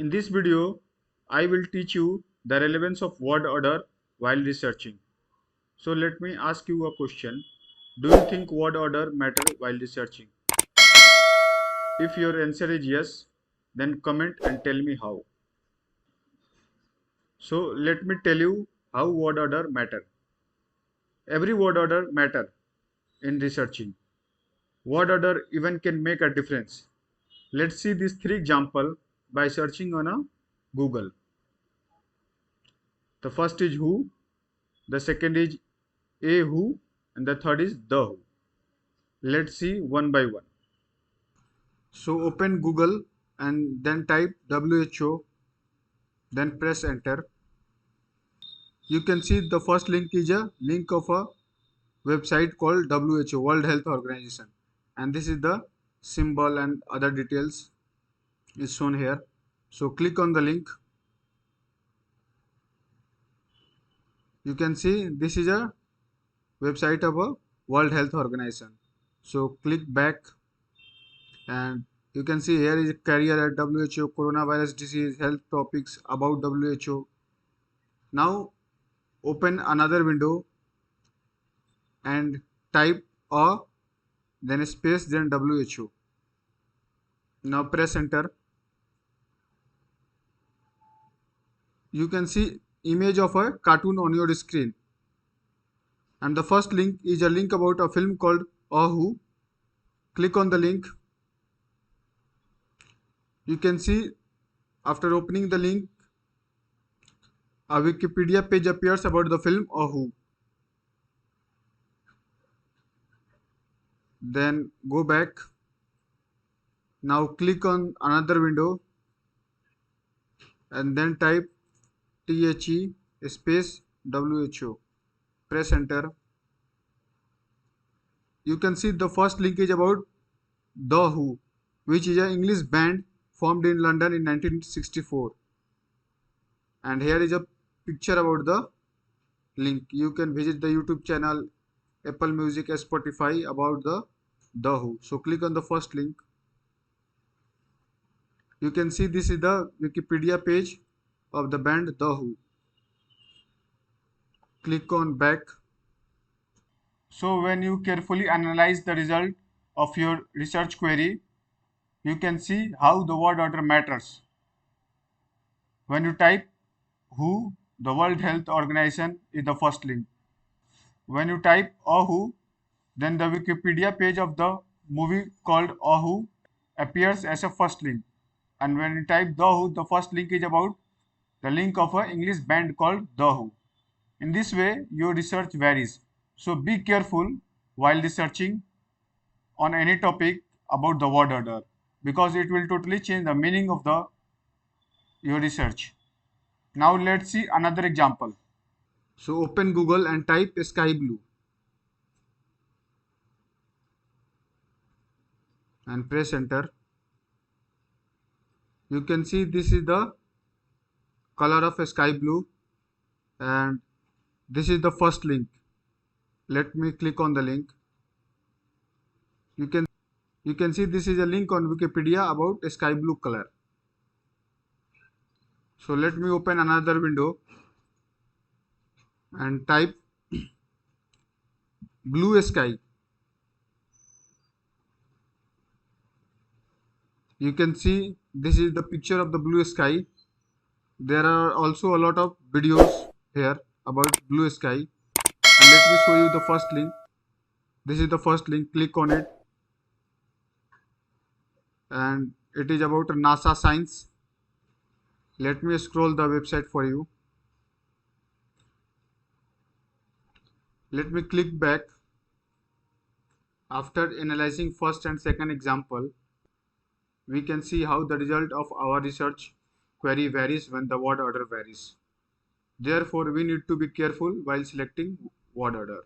In this video, I will teach you the relevance of word order while researching. So let me ask you a question. Do you think word order matter while researching? If your answer is yes, then comment and tell me how. So let me tell you how word order matter. Every word order matter in researching. Word order even can make a difference. Let's see these three examples by searching on a Google. The first is who, the second is a who, and the third is the who. Let's see one by one. So open Google and then type WHO, then press enter. You can see the first link is a link of a website called WHO, World Health Organization, and this is the symbol and other details is shown here. So click on the link. You can see this is a website of a World Health Organization. So click back and you can see here is a career at WHO, coronavirus disease, health topics about WHO. Now open another window and type a, then space, then WHO. Now press enter. You can see image of a cartoon on your screen. And the first link is a link about a film called Who. Click on the link. You can see after opening the link, a Wikipedia page appears about the film Who. Then go back. Now click on another window and then type THE space WHO. Press enter. You can see the first link is about The Who, which is an English band formed in London in 1964. And here is a picture about the link. You can visit the YouTube channel, Apple Music, Spotify about the Who. So click on the first link. You can see this is the Wikipedia page of the band The Who. Click on back. So when you carefully analyze the result of your research query, you can see how the word order matters. When you type WHO, the World Health Organization is the first link. When you type WHO, then the Wikipedia page of the movie called WHO appears as a first link. And when you type The Who, the first link is about the link of an English band called The Who. In this way, your research varies. So be careful while researching on any topic about the word order because it will totally change the meaning of your research. Now let's see another example. So open Google and type sky blue and press enter. You can see this is the color of sky blue and this is the first link. Let me click on the link. You can see this is a link on Wikipedia about sky blue color. So let me open another window and type blue sky. You can see this is the picture of the blue sky. There are also a lot of videos here about blue sky. And let me show you the first link. This is the first link. Click on it. And it is about NASA science. Let me scroll the website for you. Let me click back. After analyzing first and second example, we can see how the result of our research query varies when the word order varies. Therefore, we need to be careful while selecting word order.